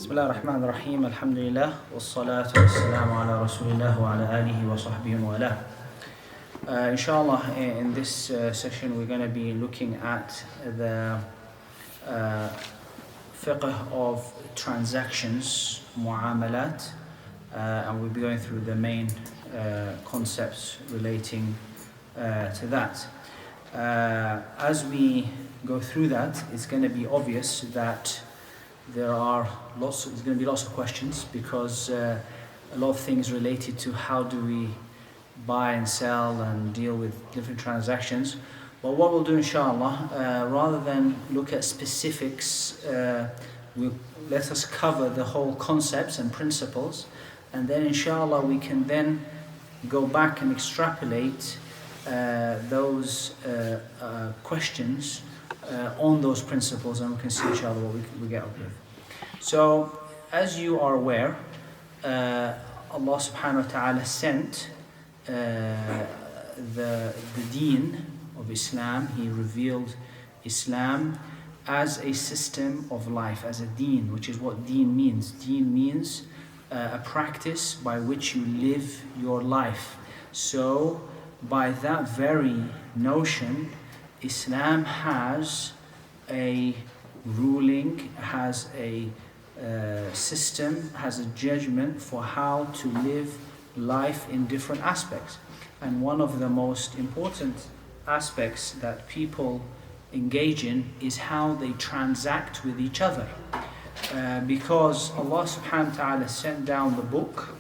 بسم الله الرحمن الرحيم الحمد لله والصلاة والسلام على رسول الله وعلى آله وصحبه وله. Inshallah, in this session we're going to be looking at the fiqh of transactions, mu'amalat, and we'll be going through the main concepts relating to that. As we go through that, it's going to be obvious that there's going to be lots of questions, because a lot of things related to how do we buy and sell and deal with different transactions. But what we'll do, inshallah, rather than look at specifics, let us cover the whole concepts and principles, and then inshallah we can then go back and extrapolate those questions on those principles, and we can see inshallah what we get up with. So, as you are aware, Allah subhanahu wa ta'ala sent the deen of Islam. He revealed Islam as a system of life, as a deen, which is what deen means. Deen means a practice by which you live your life. So, by that very notion, Islam has a ruling, has a system, has a judgment for how to live life in different aspects. And one of the most important aspects that people engage in is how they transact with each other. Because Allah subhanahu wa ta'ala sent down the book,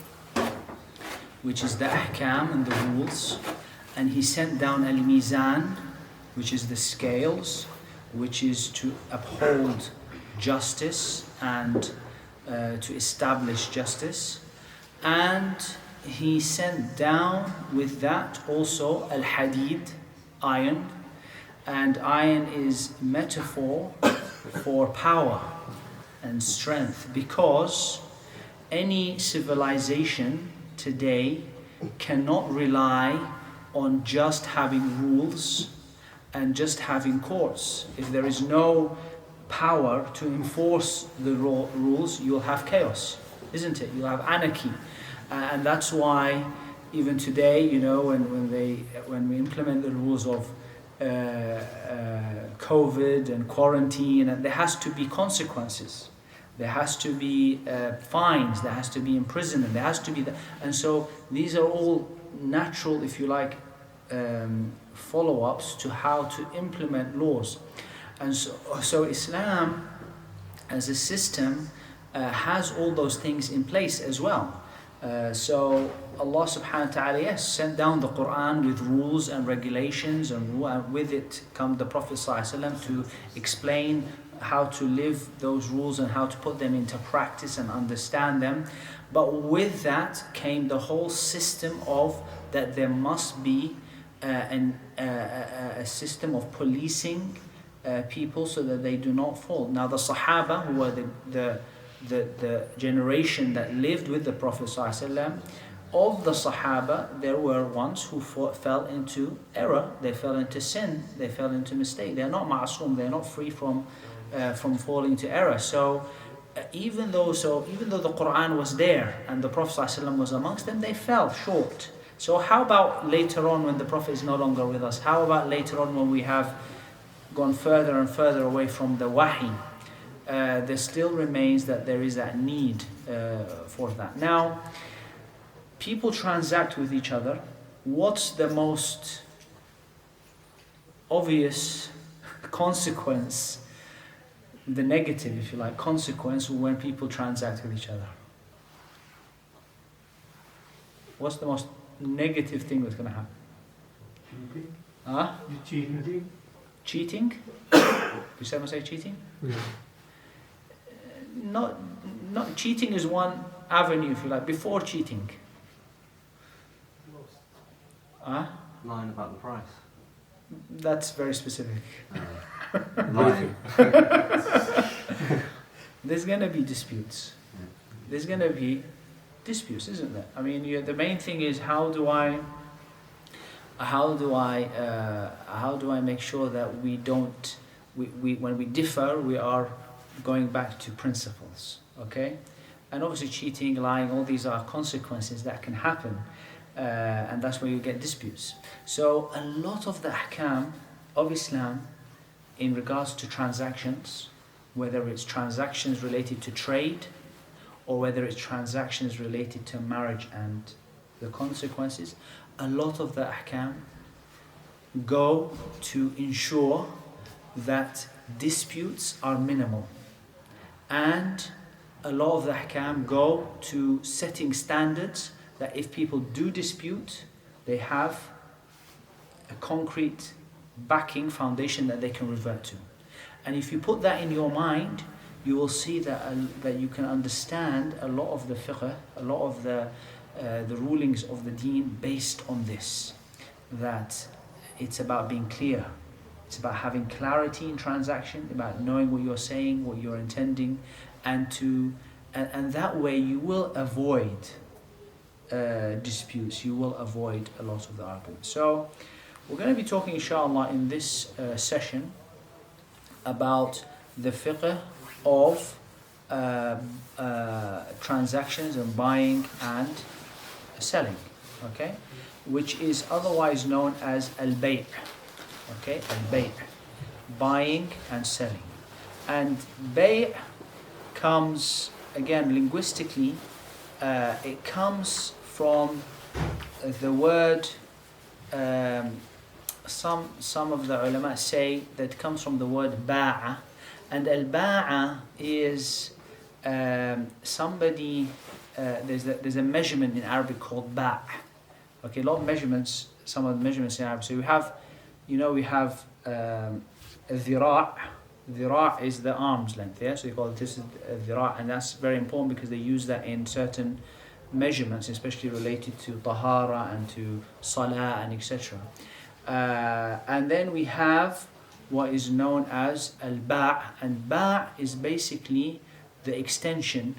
which is the ahkam and the rules, and He sent down al-mizan, which is the scales, which is to uphold justice and to establish justice. And He sent down with that also al-hadid, iron, and iron is metaphor for power and strength, because any civilization today cannot rely on just having rules and just having courts. If there is no power to enforce the rules, you'll have chaos, isn't it? You'll have anarchy. And that's why even today, when we implement the rules of COVID and quarantine, and there has to be consequences. There has to be fines, there has to be imprisonment, there has to be and so these are all natural, if you like, follow-ups to how to implement laws. And so Islam as a system has all those things in place as well. So Allah subhanahu wa ta'ala, yes, sent down the Quran with rules and regulations, and with it come the Prophet sallallahu alaihi wasallam to explain how to live those rules and how to put them into practice and understand them. But with that came the whole system of that there must be a system of policing people so that they do not fall. Now the Sahaba, who were the generation that lived with the Prophet ﷺ, of the Sahaba, there were ones who fell into error, they fell into sin, they fell into mistake. They are not ma'asum, they are not free from falling into error. So even though the Quran was there and the Prophet ﷺ was amongst them, they fell short. So how about later on, when the Prophet is no longer with us? How about later on, when we have gone further and further away from the wahi? There still remains that there is that need for that. Now, people transact with each other. What's the most obvious consequence, the negative, if you like, consequence when people transact with each other? What's the most negative thing that's going to happen? Cheating. Huh? Cheating. Cheating? You say cheating? Yeah. Not cheating is one avenue, if you like. Before cheating. Huh? Lying about the price. That's very specific. Lying. There's going to be disputes. There's going to be disputes, isn't there? I mean, the main thing is how do I make sure that we don't, when we differ, we are going back to principles. okay? And obviously cheating, lying, all these are consequences that can happen, and that's where you get disputes. So a lot of the ahkam of Islam in regards to transactions, whether it's transactions related to trade or whether it's transactions related to marriage and the consequences, a lot of the ahkam go to ensure that disputes are minimal, and a lot of the ahkam go to setting standards that if people do dispute, they have a concrete backing foundation that they can revert to. And if you put that in your mind, you will see that you can understand a lot of the fiqh, a lot of the rulings of the deen based on this. That it's about being clear, it's about having clarity in transaction, about knowing what you're saying, what you're intending, and that way you will avoid disputes, you will avoid a lot of the arguments. So we're going to be talking inshallah in this session about the fiqh of transactions and buying and selling, okay, which is otherwise known as al-bay', okay, al-bay', buying and selling. And bay' comes, again, linguistically, it comes from the word, some of the ulama say that it comes from the word ba'a, and al-ba'a is somebody, there's a measurement in Arabic called ba'. Okay, a lot of measurements, some of the measurements in Arabic. So we have a dhira'. Dhira' is the arm's length, yeah? So you call it, this is a dhira', and that's very important because they use that in certain measurements, especially related to tahara and to salah and etc. And then we have what is known as al-ba', and ba' is basically the extension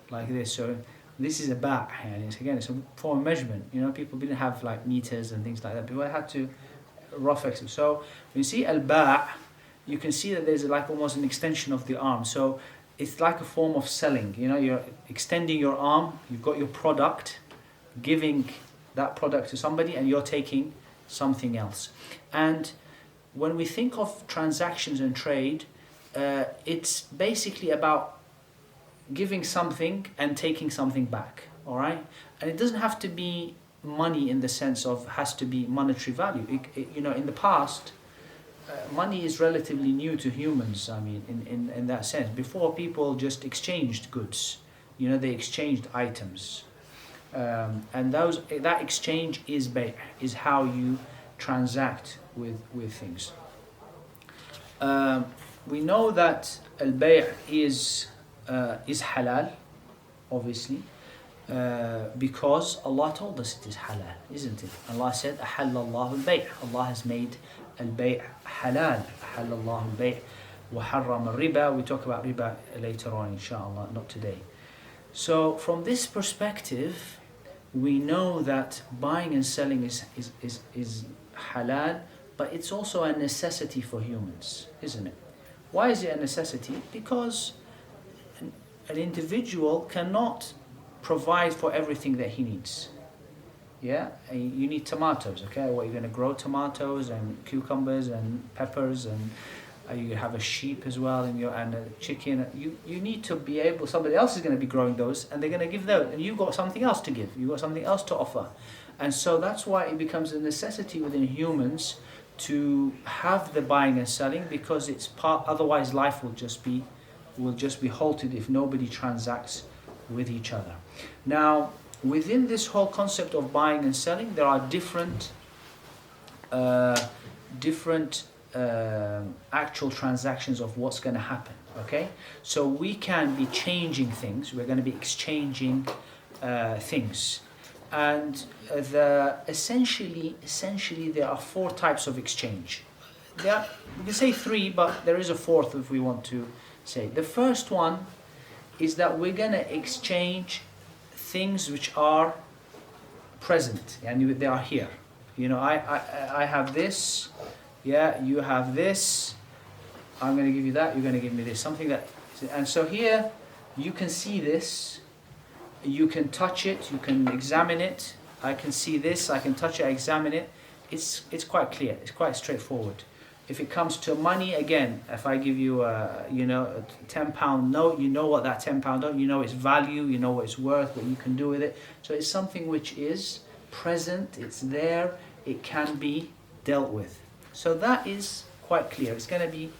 like this. So this is a ba', and it's a form of measurement. You know, people didn't have like meters and things like that. People had to rough exercise. So when you see al-ba', you can see that there's like almost an extension of the arm. So it's like a form of selling. You know, you're extending your arm, you've got your product, giving that product to somebody, and you're taking something else. And when we think of transactions and trade, it's basically about giving something and taking something back, all right? And it doesn't have to be money in the sense of has to be monetary value. You know, in the past, money is relatively new to humans, I mean, in that sense. Before, people just exchanged goods. You know, they exchanged items. And that exchange is bay', is how you transact with things. We know that al-bay' is halal, obviously, because Allah told us it is halal, isn't it? Allah said, أَحَلَّ اللَّهُ الْبَيْعَ. Allah has made al-bay' halal. أَحَلَّ اللَّهُ الْبَيْعَ وَحَرَّمَ الرِّبَى. We talk about riba later on, inshallah, not today. So from this perspective, we know that buying and selling is halal, but it's also a necessity for humans, isn't it? Why is it a necessity? Because an individual cannot provide for everything that he needs. Yeah, and you need tomatoes, okay? What, you're going to grow tomatoes and cucumbers and peppers, and you have a sheep as well, and a chicken. You need to be able, somebody else is going to be growing those, and they're going to give those, and you've got something else to give, you've got something else to offer. And so that's why it becomes a necessity within humans to have the buying and selling, because it's part, otherwise life will just be halted if nobody transacts with each other. Now, within this whole concept of buying and selling, there are different actual transactions of what's going to happen. Okay, so we can be changing things. We're going to be exchanging things, and essentially there are four types of exchange. We can say three, but there is a fourth if we want to say. The first one is that we're going to exchange things which are present, and they are here. You know, I have this, yeah, you have this, I'm going to give you that, you're going to give me this, something that, and so here You can see this, you can touch it, you can examine it. I can see this, I can touch it, I examine it. It's quite clear, it's quite straightforward. If it comes to money, again, if I give you a £10 note, you know what that £10 note, you know its value, you know what it's worth, what you can do with it. So it's something which is present, it's there, it can be dealt with. So that is quite clear. It's going to be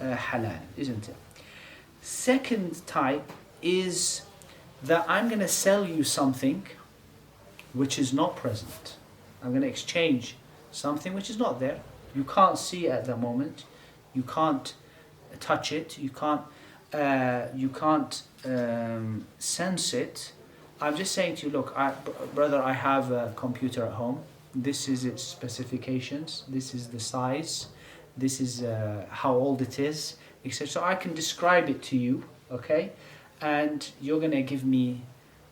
halal, isn't it? Second type is that I'm going to sell you something which is not present. I'm going to exchange something which is not there. You can't see it at the moment. You can't touch it. You can't sense it. I'm just saying to you, look, brother, I have a computer at home. This is its specifications. This is the size. This is how old it is, etc. So I can describe it to you, okay? And you're going to give me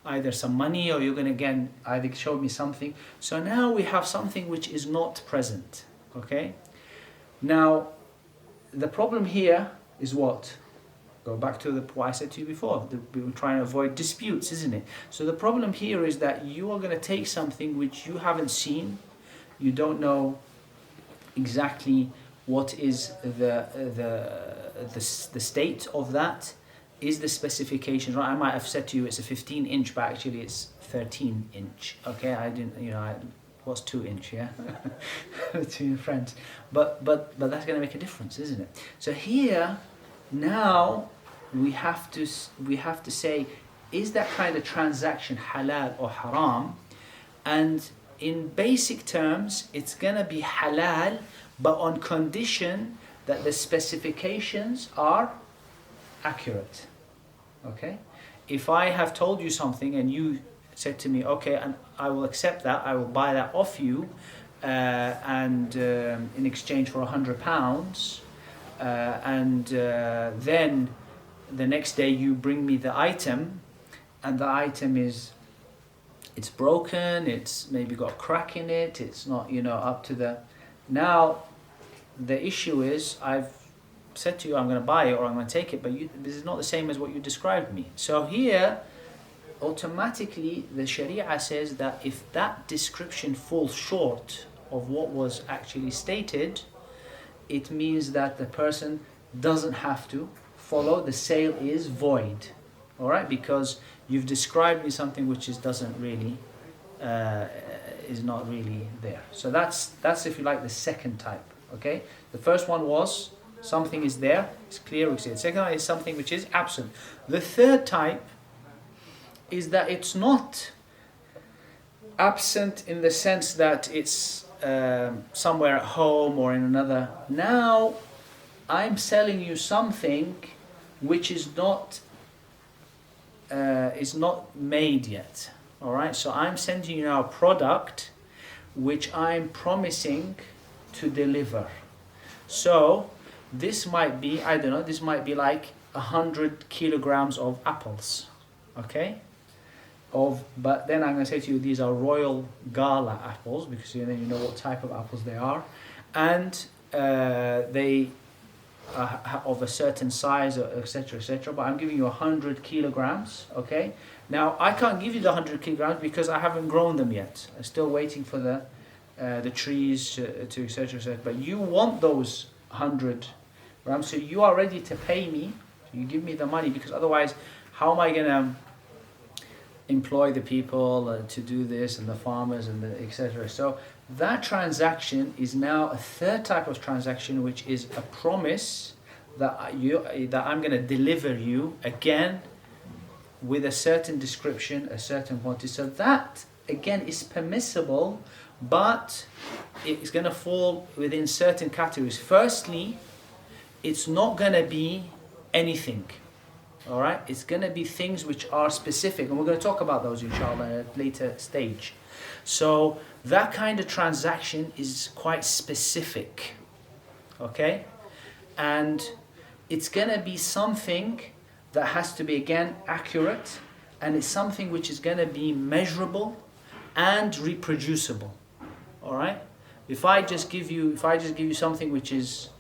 either some money, or you're going to again either show me something. So now we have something which is not present, okay? Now, the problem here is what? Go back to what I said to you before. We were trying to avoid disputes, isn't it? So the problem here is that you are going to take something which you haven't seen. You don't know exactly what is the state of that. Is the specifications right? I might have said to you it's a 15-inch, but actually it's 13-inch. Okay, I didn't. What's 2-inch? Yeah, to friends. But that's going to make a difference, isn't it? So here now we have to say, is that kind of transaction halal or haram? And in basic terms, it's going to be halal, but on condition that the specifications are accurate. Okay? If I have told you something and you said to me, okay, and I will accept that, I will buy that off you, and in exchange for £100, and then the next day you bring me the item, and the item it's broken, it's maybe got a crack in it, it's not up to the... Now the issue is, I've said to you I'm going to buy it or I'm going to take it, but this is not the same as what you described me. So here automatically the Sharia says that if that description falls short of what was actually stated, it means that the person doesn't have to follow, the sale is void. Alright, because you've described me something which is not really there. So that's if you like the second type. Okay, the first one was something is there, it's clear, we see it. The second one is something which is absent. The third type is that it's not absent in the sense that it's somewhere at home or in another. Now I'm selling you something which is not made yet. All right, so I'm sending you now a product which I'm promising to deliver. So this might be, I don't know, this might be like 100 kilograms of apples, okay? But then I'm going to say to you, these are Royal Gala apples, because you know what type of apples they are, and they are of a certain size, etc., etc. But I'm giving you 100 kilograms, okay? Now I can't give you the 100 kilograms because I haven't grown them yet. I'm still waiting for the trees to etc., etc. But you want those 100 grams, so you are ready to pay me. So you give me the money, because otherwise, how am I going to employ the people to do this, and the farmers and the etc. So that transaction is now a third type of transaction, which is a promise that I'm going to deliver you again with a certain description, a certain quantity. So that again is permissible, but it's going to fall within certain categories. Firstly, it's not going to be anything. All right, it's going to be things which are specific, and we're going to talk about those inshallah at a later stage. So that kind of transaction is quite specific, okay? And it's going to be something that has to be again accurate, and it's something which is going to be measurable and reproducible. All right? If I just give you something which is,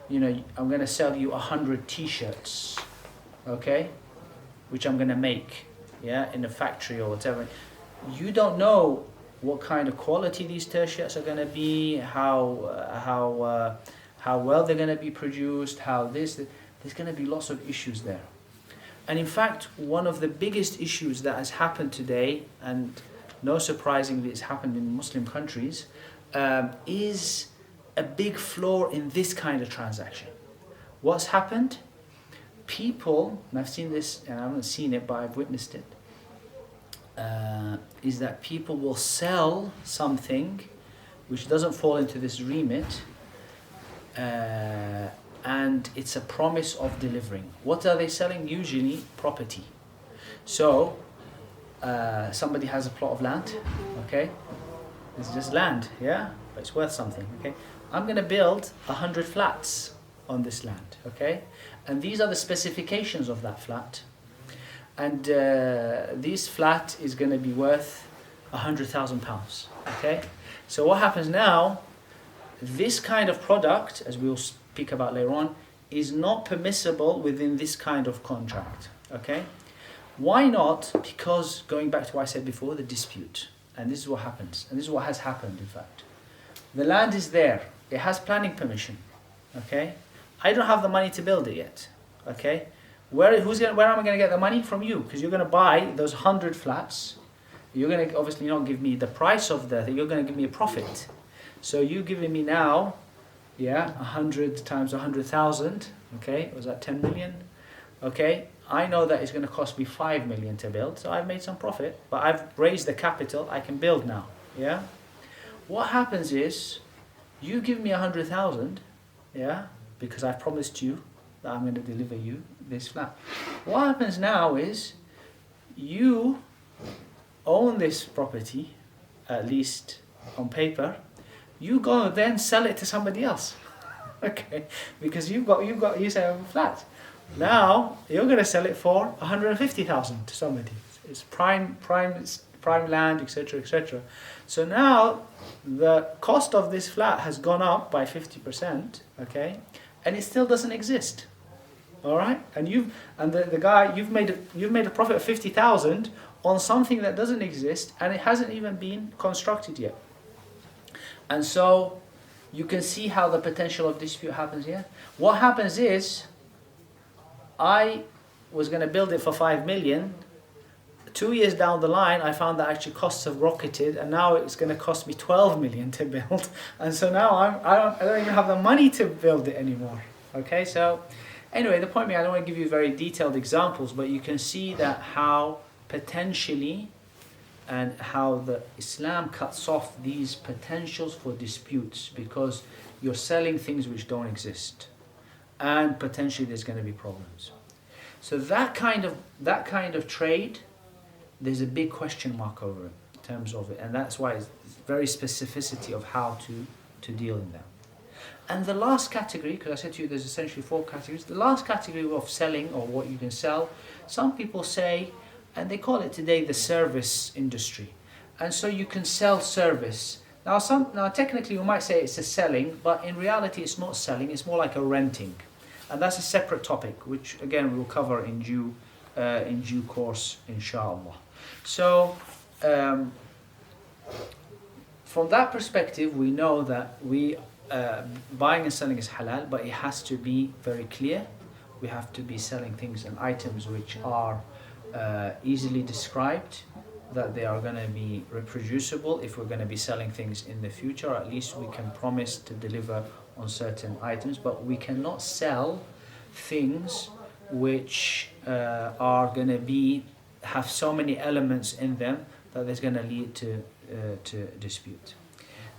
I'm going to sell you 100 t-shirts. Okay, which I'm going to make, in a factory or whatever, you don't know what kind of quality these t-shirts are going to be, how well they're going to be produced, there's going to be lots of issues there. And in fact, one of the biggest issues that has happened today, and no surprisingly it's happened in Muslim countries, is a big flaw in this kind of transaction. What's happened? People, and I've seen this, and I haven't seen it, but I've witnessed it, is that people will sell something which doesn't fall into this remit, and it's a promise of delivering. What are they selling? Usually property. So somebody has a plot of land, okay? It's just land, but it's worth something, okay? I'm going to build 100 flats on this land, okay? And these are the specifications of that flat. And this flat is going to be worth £100,000, okay? So what happens now, this kind of product, as we'll speak about later on, is not permissible within this kind of contract, okay? Why not? Because, going back to what I said before, the dispute. And this is what happens, and this is what has happened, in fact. The land is there, it has planning permission, okay? I don't have the money to build it yet, okay? Where am I going to get the money? From you, because you're going to buy those 100 flats. You're going to obviously not give me the price of the thing, you're going to give me a profit. So you're giving me now, 100 times 100,000, okay? Was that 10 million? Okay, I know that it's going to cost me 5 million to build, so I've made some profit, but I've raised the capital, I can build now, What happens is, you give me 100,000, because I've promised you that I'm going to deliver you this flat. What happens now is, you own this property, at least on paper. You go and then sell it to somebody else, okay? Because you say a flat. Now you're going to sell it for 150,000 to somebody. It's prime land, etc., etc. So now the cost of this flat has gone up by 50%, okay? And it still doesn't exist. All right, and the guy you've made a profit of 50,000 on something that doesn't exist, and it hasn't even been constructed yet. And so you can see how the potential of dispute happens here. What happens is, I was going to build it for 5 million. 2 years down the line, I found that actually costs have rocketed, and now it's going to cost me 12 million to build. And so now I don't even have the money to build it anymore. Okay, so anyway, the point being, I don't want to give you very detailed examples, but you can see that how potentially, and how the Islam cuts off these potentials for disputes, because you're selling things which don't exist, and potentially there's going to be problems. So that kind of trade, there's a big question mark over it in terms of it, and that's why it's very specificity of how to deal in them. And the last category, because I said to you there's essentially 4 categories, the last category of selling, or what you can sell, some people say, and they call it today the service industry. And so you can sell service. Now technically we might say it's a selling, but in reality it's not selling, it's more like a renting. And that's a separate topic, which again we will cover in due course, inshallah. So from that perspective, we know that buying and selling is halal, but it has to be very clear. We have to be selling things and items which are easily described, that they are going to be reproducible if we're going to be selling things in the future, or at least we can promise to deliver on certain items. But we cannot sell things which are going to have so many elements in them that there's going to lead to dispute.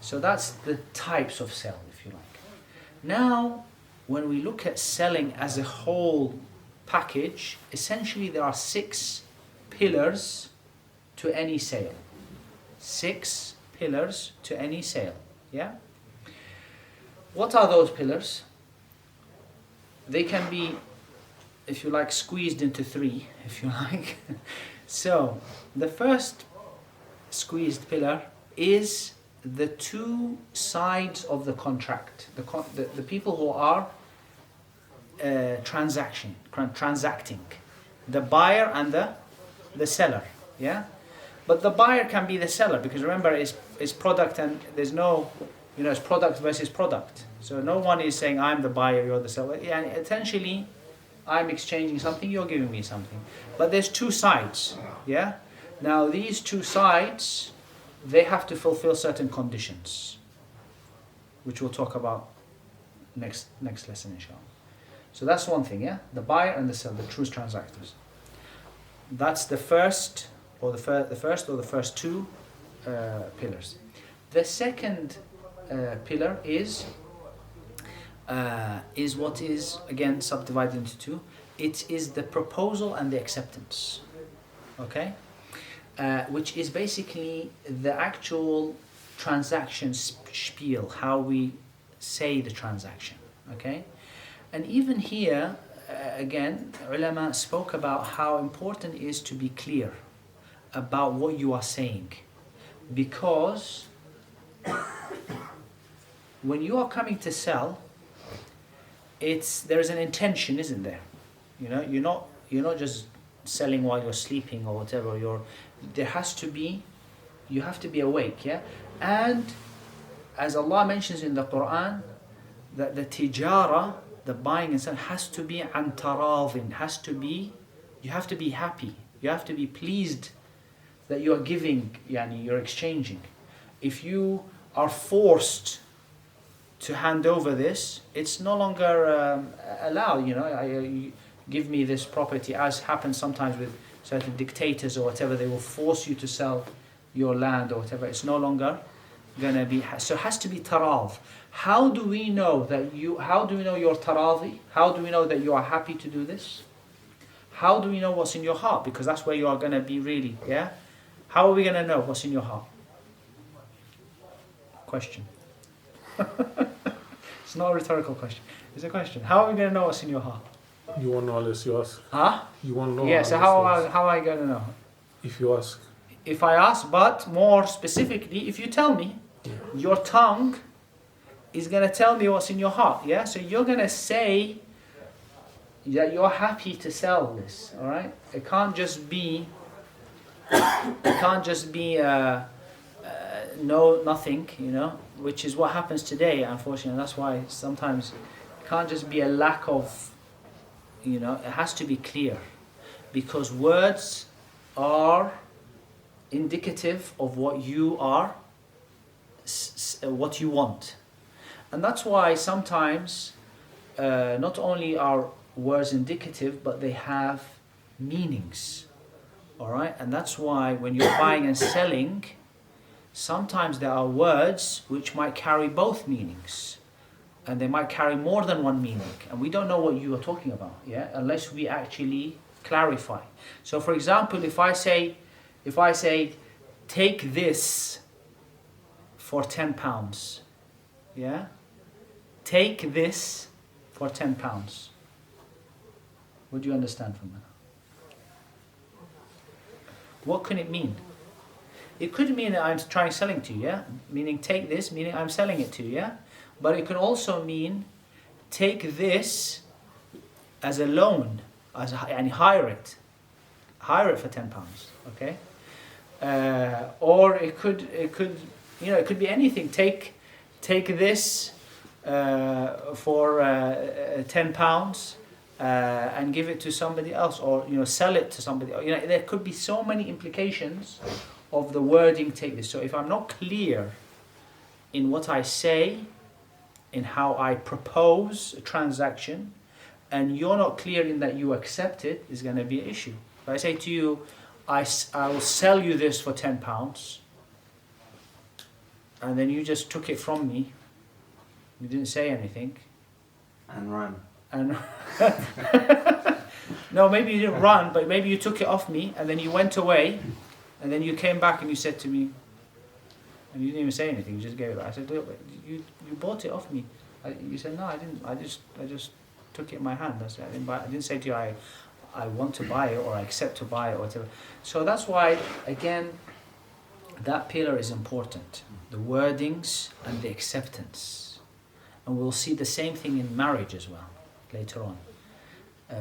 So that's the types of sell, if you like. Now, when we look at selling as a whole package, essentially there are 6 pillars to any sale. 6 pillars to any sale. What are those pillars? They can be, if you like, squeezed into 3, if you like. So the first squeezed pillar is the 2 sides of the contract, the people who are transacting. The buyer and the seller. Yeah? But the buyer can be the seller, because remember, it's product, and there's no, it's product versus product. So no one is saying, I'm the buyer, you're the seller. Yeah, and essentially, I'm exchanging something, you're giving me something. But there's two sides. Yeah? Now these two sides, they have to fulfill certain conditions, which we'll talk about next lesson, inshallah. So that's one thing, yeah? The buyer and the seller, the true transactors. That's the first, or the first two pillars. The second pillar is what is, again, subdivided into two. It is the proposal and the acceptance. Okay? Which is basically the actual transaction spiel, how we say the transaction. Okay? And even here, again, ulama spoke about how important it is to be clear about what you are saying. Because when you are coming to sell, there's an intention, isn't there? You're not just selling while you're sleeping or whatever. You have to be awake, yeah? And as Allah mentions in the Quran, that the tijara, the buying and selling, has to be an taradin, you have to be happy, you have to be pleased that you are giving, you're exchanging. If you are forced to hand over this, it's no longer allowed. You give me this property, as happens sometimes with certain dictators or whatever. They will force you to sell your land or whatever. It's no longer gonna be. So it has to be taradh. How do we know your taradhi? How do we know that you are happy to do this? How do we know what's in your heart? Because that's where you are gonna be really, yeah? How are we gonna know what's in your heart? Question. It's not a rhetorical question. It's a question. How are we gonna know what's in your heart? You won't know unless you ask. Huh? You won't know. Yeah, so how am I going to know? If you ask. If I ask, but more specifically, if you tell me, your tongue is going to tell me what's in your heart. Yeah, so you're going to say that you're happy to sell this. All right, it can't just be no, nothing. Which is what happens today, unfortunately. That's why sometimes it can't just be a lack of. It has to be clear, because words are indicative of what you are, what you want. And that's why sometimes not only are words indicative, but they have meanings. Alright? And that's why when you're buying and selling, sometimes there are words which might carry both meanings. And they might carry more than one meaning. And we don't know what you are talking about, yeah? Unless we actually clarify. So for example, if I say, take this for £10, yeah? Take this for £10. What do you understand from that? What can it mean? It could mean that I'm selling to you, yeah? Meaning take this, meaning I'm selling it to you, yeah? But it can also mean take this as a loan, and hire it for £10, okay? Or it could be anything. Take this for £10 and give it to somebody else, or sell it to somebody. There could be so many implications of the wording. Take this. So if I'm not clear in what I say, in how I propose a transaction, and you're not clear in that you accept it, is going to be an issue. If I say to you, I will sell you this for £10, and then you just took it from me, you didn't say anything. And run. And no, maybe you didn't run, but maybe you took it off me, and then you went away, and then you came back and you said to me, and you didn't even say anything, you just gave it back. I said, look, you bought it off me. You said, no, I didn't. I just took it in my hand. That's it. I didn't say to you, I want to buy it, or I accept to buy it, or whatever. So that's why, again, that pillar is important. The wordings and the acceptance. And we'll see the same thing in marriage as well, later on.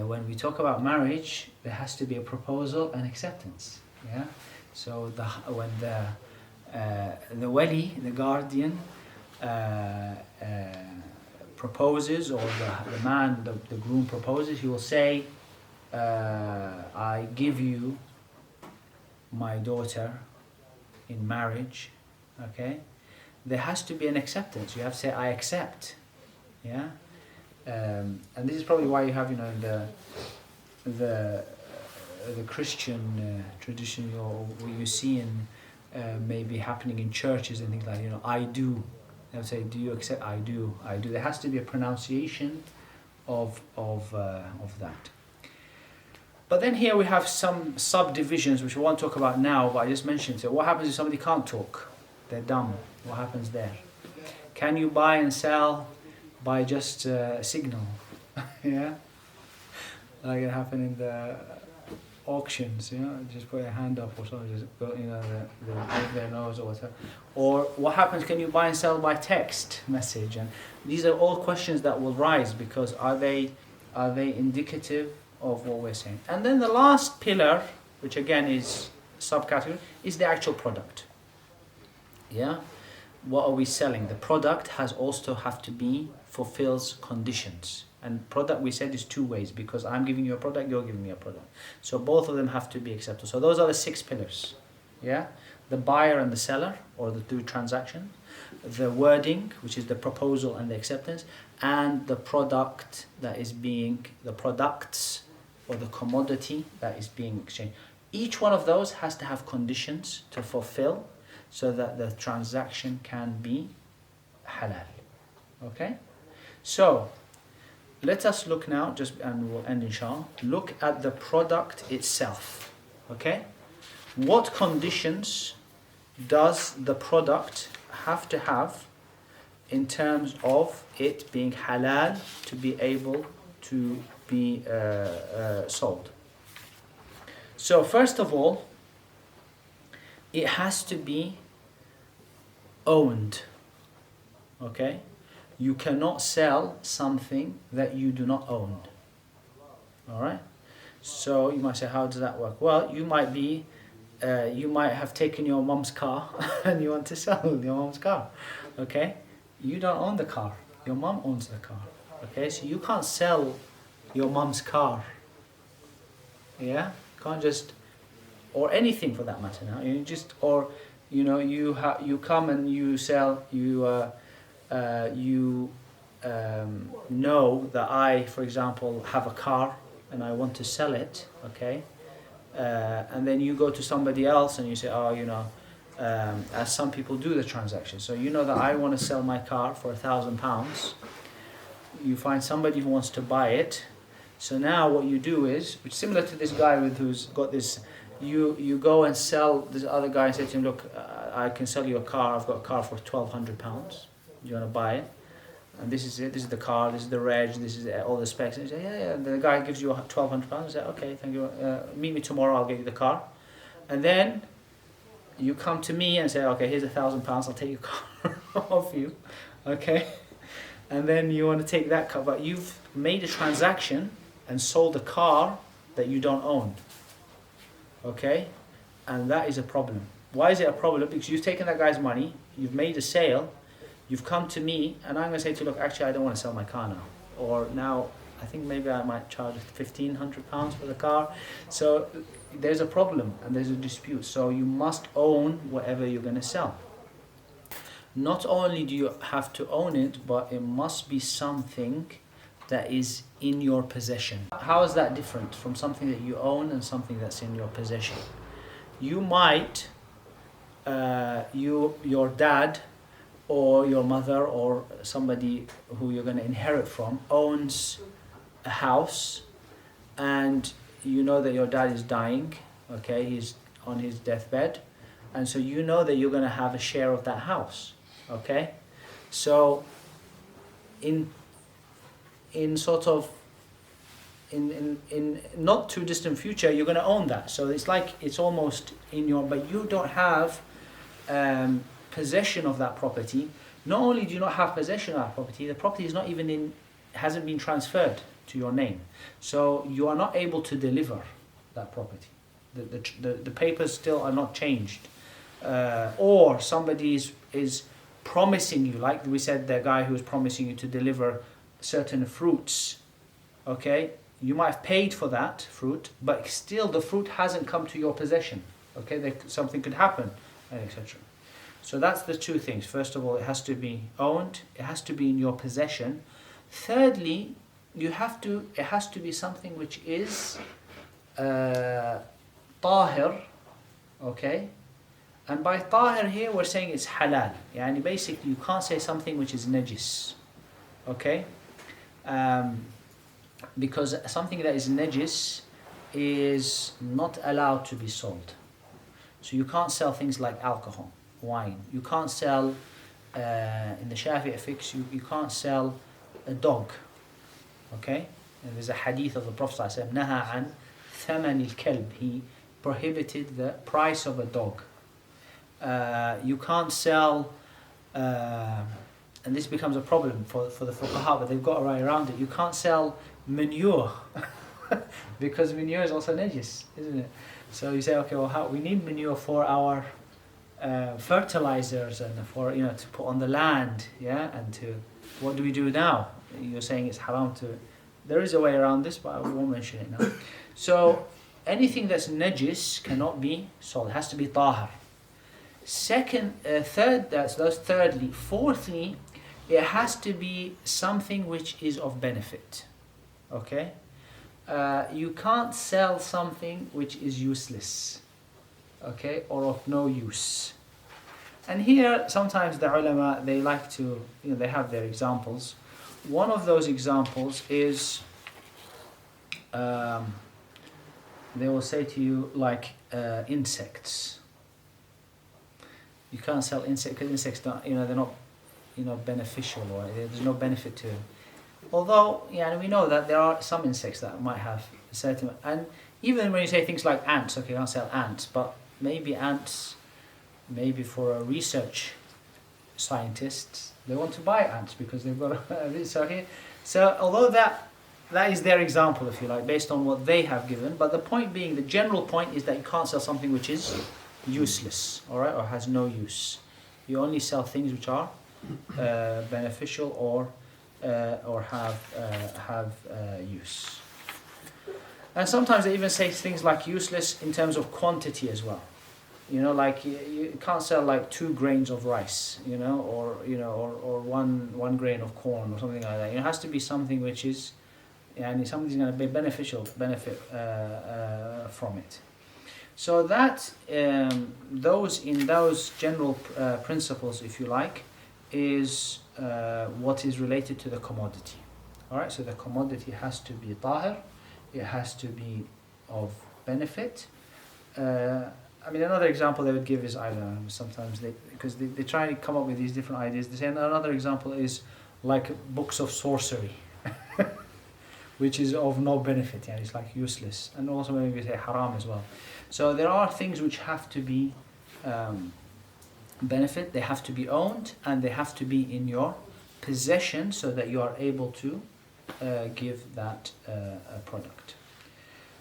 when we talk about marriage, there has to be a proposal and acceptance. Yeah. So when the wali, the guardian, proposes, or the man, the groom proposes, he will say, I give you my daughter in marriage. Okay. There has to be an acceptance. You have to say, I accept. Yeah. And this is probably why you have, the Christian tradition, what you see in maybe happening in churches and things like, I do. They'll say, do you accept? I do. I do. There has to be a pronunciation of that. But then here we have some subdivisions which we won't talk about now, but I just mentioned. So what happens if somebody can't talk? They're dumb. What happens there? Can you buy and sell by just signal? Yeah? Like it happened in the auctions, just put your hand up or something, just go, they move their nose or whatever. Or what happens, can you buy and sell by text message? And these are all questions that will rise, because are they indicative of what we're saying? And then the last pillar, which again is subcategory, is the actual product. Yeah? What are we selling? The product has also have to be, fulfills conditions. And product, we said, is two ways, because I'm giving you a product, you're giving me a product. So both of them have to be acceptable. So those are the 6 pillars. Yeah? The buyer and the seller, or the two transactions. The wording, which is the proposal and the acceptance. And the product that is being, the products or the commodity that is being exchanged. Each one of those has to have conditions to fulfill, so that the transaction can be halal. Okay? So, let us look now, and we'll end inshallah, look at the product itself. Okay? What conditions does the product have to have in terms of it being halal to be able to be sold? So, first of all, it has to be owned. Okay? You cannot sell something that you do not own. Alright? So you might say, how does that work? Well, you might have taken your mom's car and you want to sell your mom's car. Okay? You don't own the car. Your mom owns the car. Okay? So you can't sell your mom's car. Yeah? You can't just, or anything for that matter now. You just, or you come and you sell, know that I, for example, have a car and I want to sell it, okay? And then you go to somebody else and you say, as some people do the transaction. So you know that I want to sell my car for £1,000. You find somebody who wants to buy it. So now what you do is, which is similar to this guy who's got this, you go and sell this other guy and say to him, look, I can sell you a car. I've got a car for £1,200. Do you want to buy it? And this is it. This is the car. This is the reg. This is all the specs. And you say, yeah. And the guy gives you £1,200. You say, okay, thank you. Meet me tomorrow. I'll get you the car. And then you come to me and say, okay, here's £1,000. I'll take your car off you. Okay. And then you want to take that car, but you've made a transaction and sold a car that you don't own. Okay. And that is a problem. Why is it a problem? Because you've taken that guy's money. You've made a sale. You've come to me, and I'm going to say to you, look, actually, I don't want to sell my car now. Or now, I think maybe I might charge £1,500 for the car. So there's a problem, and there's a dispute. So you must own whatever you're going to sell. Not only do you have to own it, but it must be something that is in your possession. How is that different from something that you own and something that's in your possession? You might, your dad, or your mother, or somebody who you're going to inherit from, owns a house, and you know that your dad is dying, okay, he's on his deathbed, and so you know that you're going to have a share of that house, okay? So in not too distant future, you're going to own that. So it's like, it's almost in your, but you don't have possession of that property. Not only do you not have possession of that property, the property is not even hasn't been transferred to your name. So you are not able to deliver that property. The papers still are not changed. Or somebody is promising you, like we said, the guy who is promising you to deliver certain fruits, okay? You might have paid for that fruit, but still the fruit hasn't come to your possession, okay? Something could happen, etc. So that's the two things. First of all, it has to be owned, it has to be in your possession. Thirdly, it has to be something which is tahir, okay? And by tahir here, we're saying it's halal. Yani basically, you can't say something which is najis, okay? Because something that is najis is not allowed to be sold. So you can't sell things like alcohol, wine. You can't sell, in the Shafi'i Fiqh, you can't sell a dog, okay? And there's a hadith of the Prophet ﷺ, naha an thaman al-kalb. He prohibited the price of a dog. You can't sell, and this becomes a problem for the fuqaha, but they've got a right around it. You can't sell manure because manure is also najis, isn't it? So you say, okay, well, we need manure for our fertilizers and for to put on the land, yeah. And what do we do now? You're saying it's haram to. There is a way around this, but I won't mention it now. So anything that's najis cannot be sold. It has to be tahir. Thirdly. Fourthly, it has to be something which is of benefit. Okay? You can't sell something which is useless. Okay? Or of no use. And here, sometimes the ulama, they like to, they have their examples. One of those examples is, they will say to you, like insects. You can't sell insects because insects don't, they're not, beneficial, or there's no benefit to it. Although, we know that there are some insects that might have a certain, and even when you say things like ants, okay, you can't sell ants, but maybe ants, maybe for a research scientists, they want to buy ants because they've got a research here. So although that is their example, if you like, based on what they have given, but the point being, the general point is that you can't sell something which is useless, all right, or has no use. You only sell things which are beneficial or have use. And sometimes they even say things like useless in terms of quantity as well. Like you can't sell like 2 grains of rice, or one grain of corn or something like that. It has to be something which is, something's going to be benefit from it. So that those general principles, if you like, is what is related to the commodity. All right. So the commodity has to be tahir. It has to be of benefit. Another example they would give is, I don't know, sometimes because they try to come up with these different ideas. They say another example is like books of sorcery, which is of no benefit. It's like useless, and also maybe say haram as well. So there are things which have to be benefit. They have to be owned, and they have to be in your possession, so that you are able to give that product.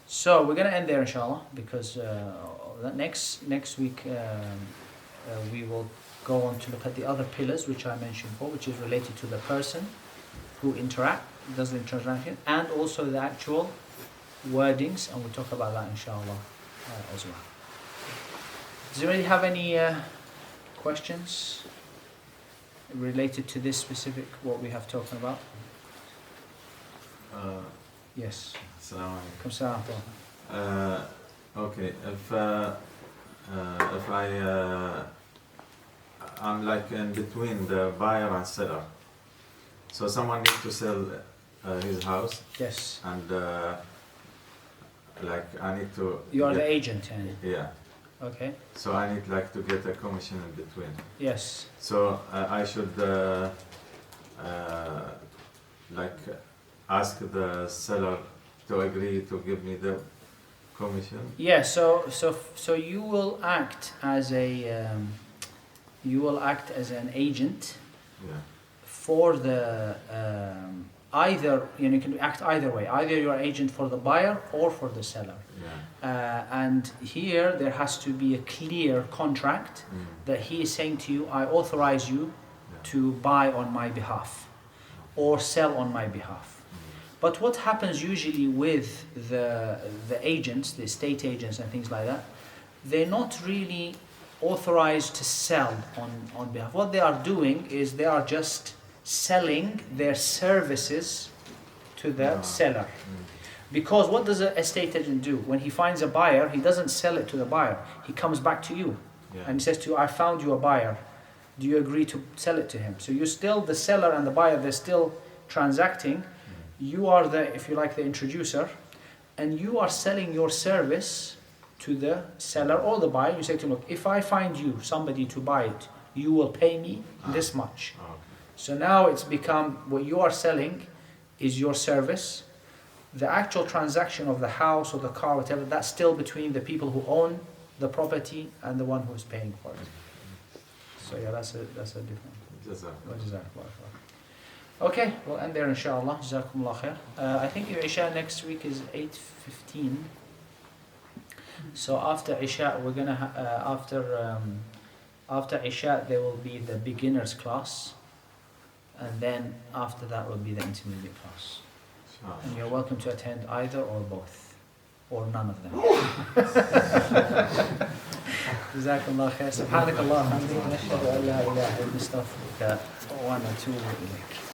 So we're going to end there, inshallah, because next week we will go on to look at the other pillars which I mentioned before, which is related to the person who does the interaction, and also the actual wordings, and we'll talk about that, inshallah, as well. Does anybody have any questions related to this specific, what we have talked about? Yes. Assalamu alaikum. Come, Okay, if I'm like in between the buyer and seller, so someone needs to sell his house, yes. and like I need to. You are the agent, Yeah. Okay. So I need like to get a commission in between. Yes. So I should like ask the seller to agree to give me the commission. Yeah. So you will act as an agent. Yeah. For the either, you can act either way. Either you're agent for the buyer or for the seller. And here there has to be a clear contract that he is saying to you, I authorize you to buy on my behalf or sell on my behalf. But what happens usually with the agents, the estate agents and things like that, they're not really authorized to sell on behalf. What they are doing is they are just selling their services to the seller. Because what does an estate agent do? When he finds a buyer, he doesn't sell it to the buyer. He comes back to you and he says to you, I found you a buyer. Do you agree to sell it to him? So you're still the seller and the buyer, they're still transacting. You are the, if you like, the introducer, and you are selling your service to the seller or the buyer. You say to him, look, if I find you somebody to buy it, you will pay me this much. So now it's become, what you are selling is your service. The actual transaction of the house or the car, whatever, that's still between the people who own the property and the one who is paying for it. So yeah, that's a different. Okay, we'll end there inshallah. Jazakumullah khair. I think Isha next week is 8:15. So after Isha, we're gonna after Isha there will be the beginners class, and then after that will be the intermediate class. And you're welcome to attend either or both, or none of them. Jazakallah khair. Subhanakallah. Alhamdulillah. Nashhadu an la ilaha illa anta astaghfiruka wa atubu ilayk.